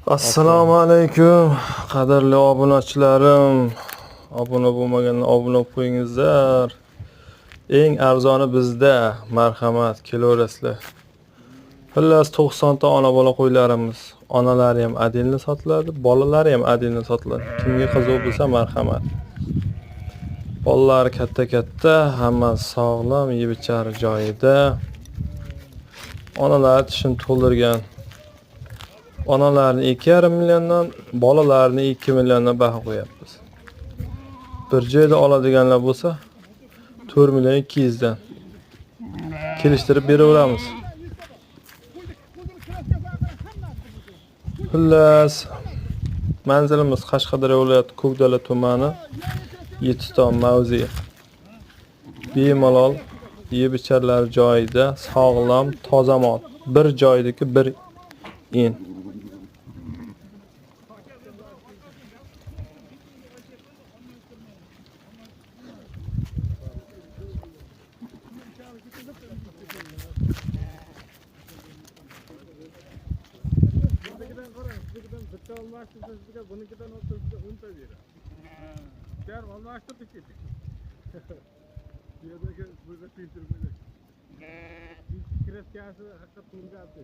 Assalomu alaykum qadrli obunachilarim. Obuna bo'lmaganlar obuna bo'lib qo'yingizlar. Eng arzoni bizda, marhamat, kelaverasizlar. Xullas 90 ta ona bola qo'ylarimiz. Onalari ham adilni sotiladi, bolalari ham adilni sotiladi. Kimga qiziq bo'lsa marhamat. Bolalari katta-katta, hammasi sog'lom, yeb-ichari joyida. Onalari tishini to'ldirgan. Onalarni 2,5 milliondan, bolalarni 2 milliondan baho qo'yapmiz. Bir joyda oladiganlar bo'lsa 4 million 200 dan kelishtirib beraveramiz. Xullas, manzilimiz Qashqadaryo viloyati Ko'kdala tumani Yetiston mavzi. Bemalol yeb-icharlar joyida, sog'lom, toza mol. Bir joydagi bir in. Bunikidan o'ttirsa 10 ta beradi. Kar almashtirdik ketdik. Yerdagi bizga pintirmaydi. Kreskasi haqqa to'lg'atdi.